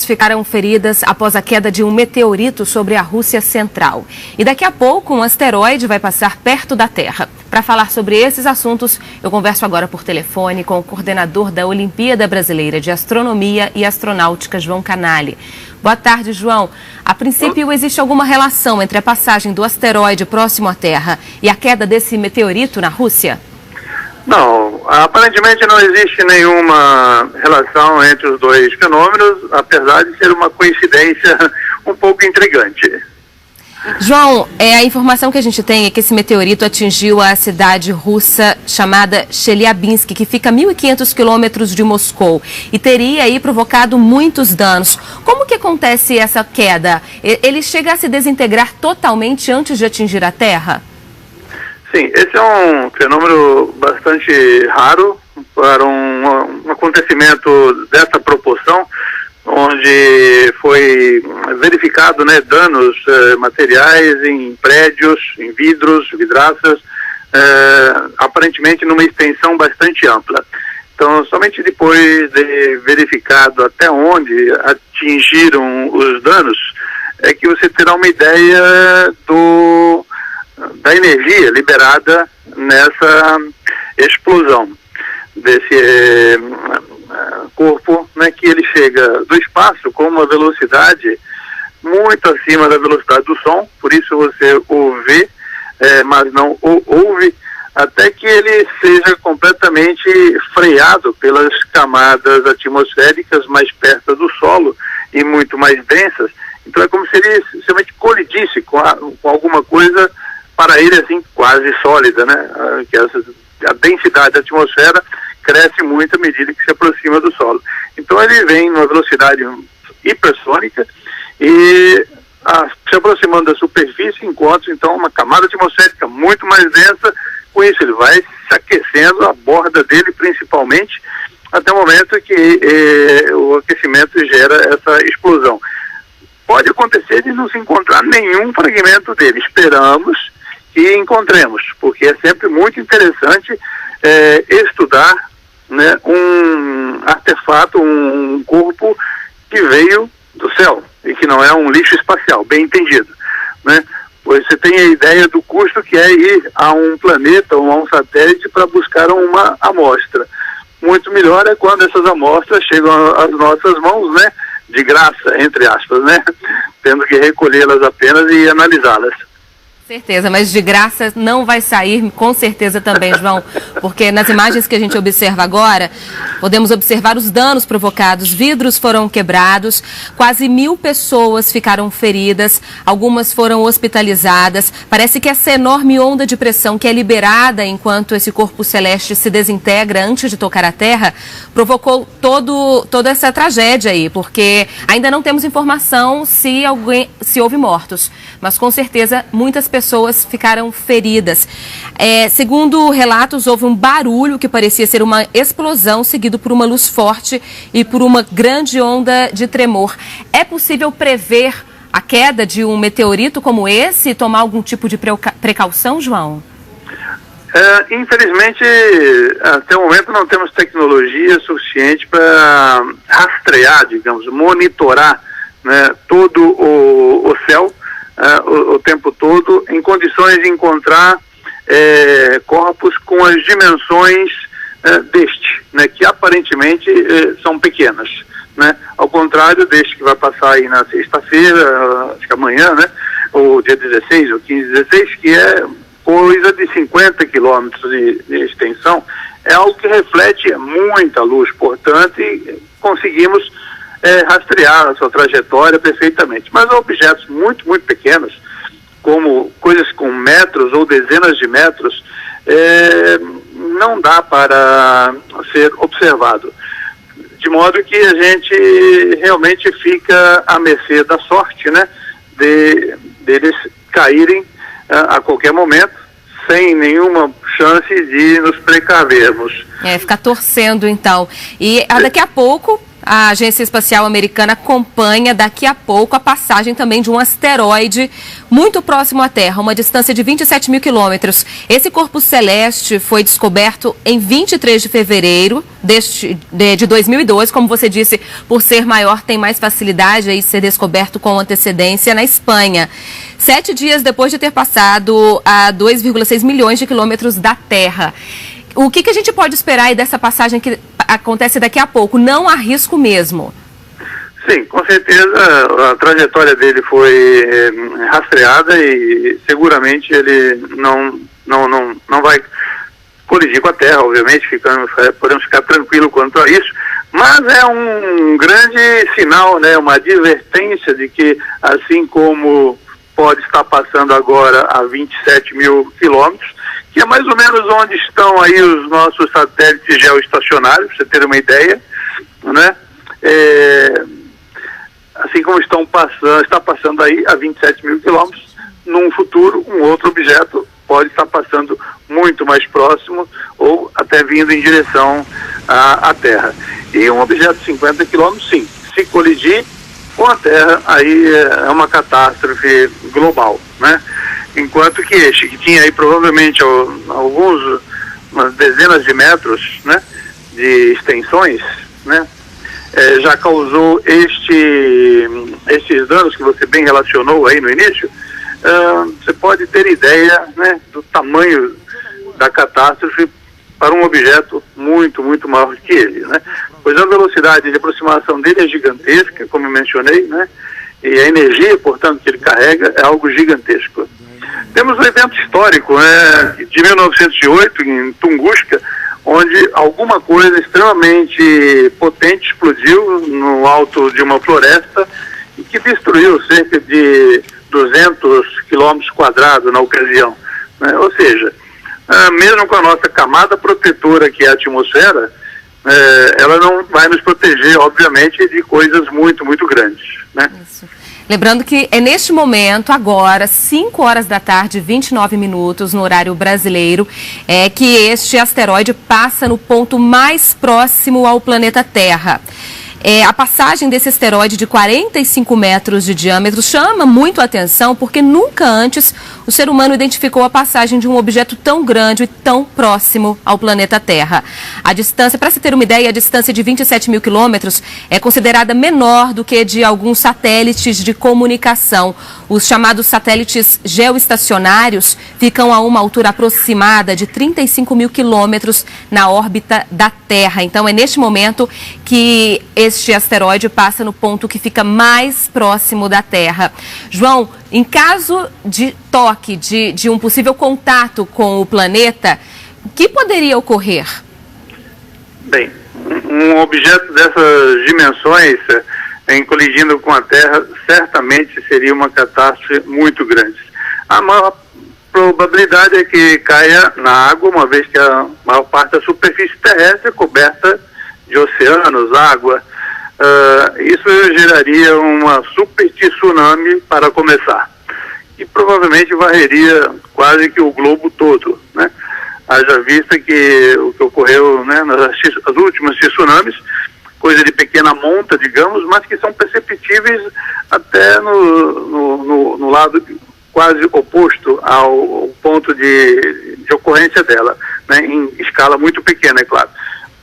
Ficaram feridas após a queda de um meteorito sobre a Rússia Central. E daqui a pouco um asteroide vai passar perto da Terra. Para falar sobre esses assuntos, eu converso agora por telefone com o coordenador da Olimpíada Brasileira de Astronomia e Astronáutica, João Canali. Boa tarde, João. A princípio, existe alguma relação entre a passagem do asteroide próximo à Terra e a queda desse meteorito na Rússia? Não, aparentemente não existe nenhuma relação entre os dois fenômenos, apesar de ser uma coincidência um pouco intrigante. João, a informação que a gente tem é que esse meteorito atingiu a cidade russa chamada Chelyabinsk, que fica a 1.500 quilômetros de Moscou, e teria aí provocado muitos danos. Como que acontece essa queda? Ele chega a se desintegrar totalmente antes de atingir a Terra? Sim, esse é um fenômeno bastante raro para um acontecimento dessa proporção, onde foi verificado, danos materiais em prédios, em vidros, vidraças, aparentemente numa extensão bastante ampla. Então, somente depois de verificado até onde atingiram os danos, é que você terá uma ideia da energia liberada nessa explosão desse corpo, que ele chega do espaço com uma velocidade muito acima da velocidade do som, por isso você o vê, mas não o ouve, até que ele seja completamente freado pelas camadas atmosféricas mais perto do solo e muito mais densas. Então é como se ele simplesmente colidisse com alguma coisa, para ele assim quase sólida, que a densidade da atmosfera cresce muito à medida que se aproxima do solo. Então ele vem numa velocidade hipersônica e se aproximando da superfície encontra então uma camada atmosférica muito mais densa. Com isso ele vai se aquecendo, a borda dele principalmente, até o momento que o aquecimento gera essa explosão. Pode acontecer de não se encontrar nenhum fragmento dele. Esperamos que encontremos, porque é sempre muito interessante estudar um artefato, um corpo que veio do céu e que não é um lixo espacial, bem entendido, Pois você tem a ideia do custo que é ir a um planeta ou a um satélite para buscar uma amostra. Muito melhor é quando essas amostras chegam às nossas mãos, de graça, entre aspas, tendo que recolhê-las apenas e analisá-las. Certeza, mas de graça não vai sair, com certeza também, João, porque nas imagens que a gente observa agora, podemos observar os danos provocados, vidros foram quebrados, quase 1.000 pessoas ficaram feridas, algumas foram hospitalizadas. Parece que essa enorme onda de pressão que é liberada enquanto esse corpo celeste se desintegra antes de tocar a Terra, provocou toda essa tragédia aí, porque ainda não temos informação se houve mortos, mas com certeza muitas pessoas ficaram feridas. Segundo relatos, houve um barulho que parecia ser uma explosão, seguido por uma luz forte e por uma grande onda de tremor. É possível prever a queda de um meteorito como esse e tomar algum tipo de precaução, João? Infelizmente, até o momento não temos tecnologia suficiente para rastrear, monitorar todo o céu o tempo todo, em condições de encontrar corpos com as dimensões deste, que aparentemente são pequenas, ao contrário deste que vai passar aí na sexta-feira, acho que amanhã, ou dia 16 ou 15, 16, que é coisa de 50 quilômetros de extensão. É algo que reflete muita luz, portanto, e conseguimos rastrear a sua trajetória perfeitamente. Mas objetos muito, muito pequenos, como coisas com metros ou dezenas de metros, não dá para ser observado. De modo que a gente realmente fica à mercê da sorte, deles caírem a qualquer momento, sem nenhuma chance de nos precavermos. Ficar torcendo então. E daqui a pouco A Agência Espacial Americana acompanha daqui a pouco a passagem também de um asteroide muito próximo à Terra, uma distância de 27 mil quilômetros. Esse corpo celeste foi descoberto em 23 de fevereiro de 2012. Como você disse, por ser maior, tem mais facilidade de ser descoberto com antecedência na Espanha. 7 dias depois de ter passado a 2,6 milhões de quilômetros da Terra. O que a gente pode esperar aí dessa passagem que acontece daqui a pouco? Não há risco mesmo? Sim, com certeza a trajetória dele foi rastreada e seguramente ele não vai colidir com a Terra, obviamente, podemos ficar tranquilos quanto a isso, mas é um grande sinal, né, uma advertência de que, assim como pode estar passando agora a 27 mil quilômetros, que é mais ou menos onde estão aí os nossos satélites geoestacionários, para você ter uma ideia, né? Assim como está passando aí a 27 mil quilômetros, num futuro um outro objeto pode estar passando muito mais próximo ou até vindo em direção à Terra. E um objeto de 50 quilômetros, sim, se colidir com a Terra, aí é uma catástrofe global, né? Enquanto que este, que tinha aí provavelmente umas dezenas de metros, né, de extensões, né, já causou estes danos que você bem relacionou aí no início. Você pode ter ideia, né, do tamanho da catástrofe para um objeto muito, muito maior que ele, né? Pois a velocidade de aproximação dele é gigantesca, como eu mencionei, né? E a energia, portanto, que ele carrega é algo gigantesco. Temos um evento histórico, né, de 1908, em Tunguska, onde alguma coisa extremamente potente explodiu no alto de uma floresta e que destruiu cerca de 200 quilômetros quadrados na ocasião, né? Ou seja, mesmo com a nossa camada protetora, que é a atmosfera, ela não vai nos proteger, obviamente, de coisas muito, muito grandes, né? Isso. Lembrando que é neste momento, agora, 5 horas da tarde, 29 minutos, no horário brasileiro, que este asteroide passa no ponto mais próximo ao planeta Terra. A passagem desse asteroide de 45 metros de diâmetro chama muito a atenção porque nunca antes o ser humano identificou a passagem de um objeto tão grande e tão próximo ao planeta Terra. A distância, para se ter uma ideia, a distância de 27 mil quilômetros é considerada menor do que de alguns satélites de comunicação. Os chamados satélites geoestacionários ficam a uma altura aproximada de 35 mil quilômetros na órbita da Terra. Então é neste momento que este asteroide passa no ponto que fica mais próximo da Terra. João, em caso de toque, de um possível contato com o planeta, o que poderia ocorrer? Bem, um objeto dessas dimensões colidindo com a Terra certamente seria uma catástrofe muito grande. A maior probabilidade é que caia na água, uma vez que a maior parte da superfície terrestre é coberta de oceanos, água. Isso geraria uma super tsunami para começar, e provavelmente varreria quase que o globo todo, né? Haja vista que o que ocorreu, né, nas últimas tsunamis, coisa de pequena monta, digamos, mas que são perceptíveis até no lado quase oposto ao ponto de ocorrência dela, né, em escala muito pequena, é claro.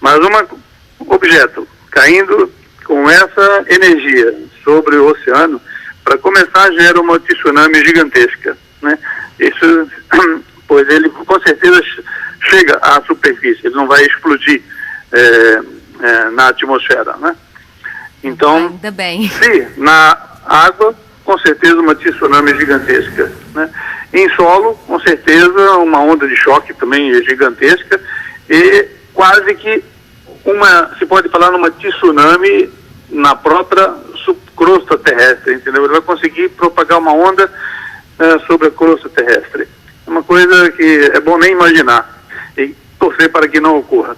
Mas um objeto caindo com essa energia sobre o oceano, para começar, gera uma tsunami gigantesca, né? Isso, pois ele com certeza chega à superfície, ele não vai explodir na atmosfera, né? Então, ainda bem. Se na água, com certeza uma tsunami gigantesca, né? Em solo, com certeza uma onda de choque também gigantesca e quase que se pode falar numa tsunami na própria crosta terrestre, entendeu? Ele vai conseguir propagar uma onda sobre a crosta terrestre. É uma coisa que é bom nem imaginar e torcer para que não ocorra.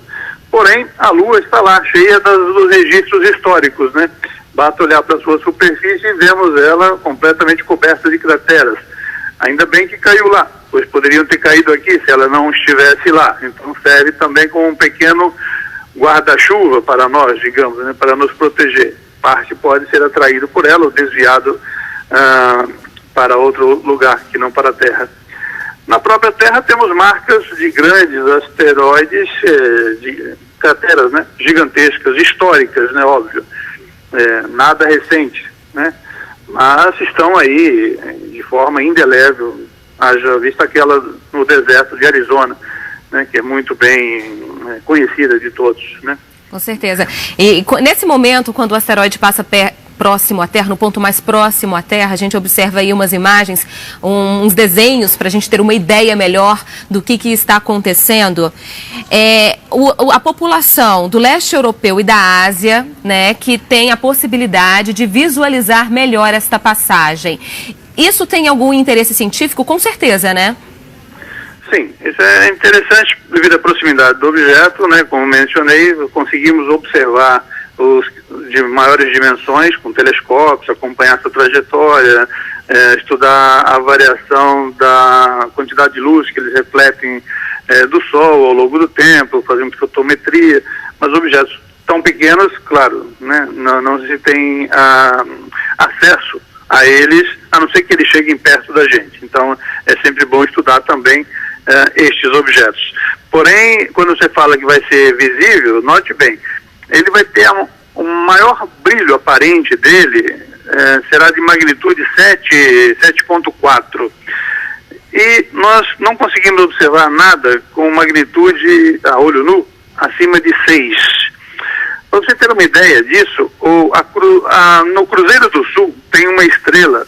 Porém, a Lua está lá, cheia dos registros históricos, né? Basta olhar para a sua superfície e vemos ela completamente coberta de crateras. Ainda bem que caiu lá, pois poderiam ter caído aqui se ela não estivesse lá. Então serve também como um pequeno guarda-chuva para nós, digamos, né, para nos proteger. Parte pode ser atraído por ela ou desviado para outro lugar, que não para a Terra. Na própria Terra temos marcas de grandes asteroides, de crateras, né, gigantescas, históricas, né, óbvio, nada recente, né, mas estão aí de forma indelével, haja vista aquela no deserto de Arizona, né, que é muito bem conhecida de todos, né. Com certeza. E nesse momento, quando o asteroide passa próximo à Terra, no ponto mais próximo à Terra, a gente observa aí umas imagens, uns desenhos para a gente ter uma ideia melhor do que está acontecendo. A população do leste europeu e da Ásia, né, que tem a possibilidade de visualizar melhor esta passagem. Isso tem algum interesse científico? Com certeza, né? Sim, isso é interessante devido à proximidade do objeto, né? Como mencionei, conseguimos observar os de maiores dimensões com telescópios, acompanhar essa trajetória, estudar a variação da quantidade de luz que eles refletem do Sol ao longo do tempo, fazemos fotometria, mas objetos tão pequenos, claro, né? Não se tem acesso a eles, a não ser que eles cheguem perto da gente. Então, é sempre bom estudar também estes objetos. Porém, quando você fala que vai ser visível, note bem, ele vai ter o maior brilho aparente dele, será de magnitude 7.4. E nós não conseguimos observar nada com magnitude a olho nu acima de 6. Para você ter uma ideia disso, no Cruzeiro do Sul tem uma estrela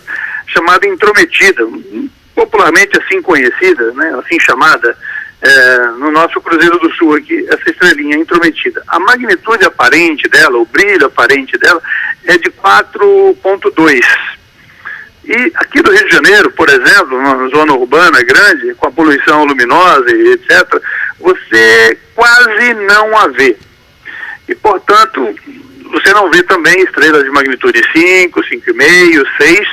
chamada Intrometida, popularmente assim conhecida, né, assim chamada, no nosso Cruzeiro do Sul aqui, essa estrelinha Intrometida. A magnitude aparente dela, o brilho aparente dela, é de 4.2. E aqui do Rio de Janeiro, por exemplo, numa zona urbana grande, com a poluição luminosa e etc., você quase não a vê. E, portanto, você não vê também estrelas de magnitude 5, 5,5, 6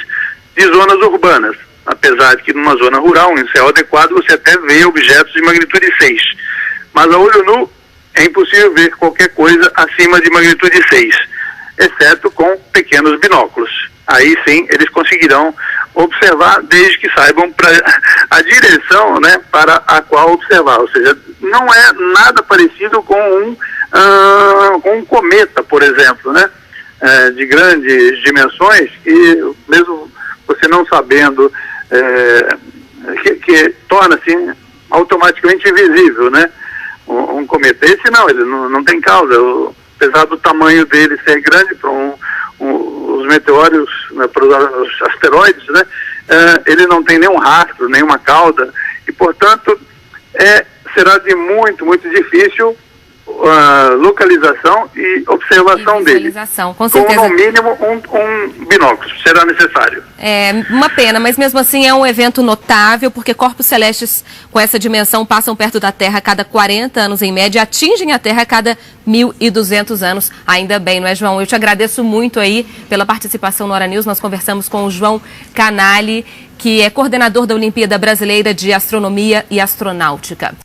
de zonas urbanas. Apesar de que numa zona rural, em céu adequado, você até vê objetos de magnitude 6. Mas a olho nu é impossível ver qualquer coisa acima de magnitude 6, exceto com pequenos binóculos. Aí sim eles conseguirão observar, desde que saibam a direção, né, para a qual observar. Ou seja, não é nada parecido com um cometa, por exemplo, né, de grandes dimensões, que mesmo você não sabendo, que torna-se automaticamente invisível, né? Um cometa. Esse não, ele não tem causa. Apesar do tamanho dele ser grande para os meteoros, né, para os asteroides, né? Ele não tem nenhum rastro, nenhuma cauda, e portanto será de muito, muito difícil localização e observação dele. Com certeza. Com no mínimo um binóculo será necessário. É uma pena, mas mesmo assim é um evento notável, porque corpos celestes com essa dimensão passam perto da Terra a cada 40 anos em média, atingem a Terra a cada 1.200 anos. Ainda bem, não é, João? Eu te agradeço muito aí pela participação no Hora News. Nós conversamos com o João Canali, que é coordenador da Olimpíada Brasileira de Astronomia e Astronáutica.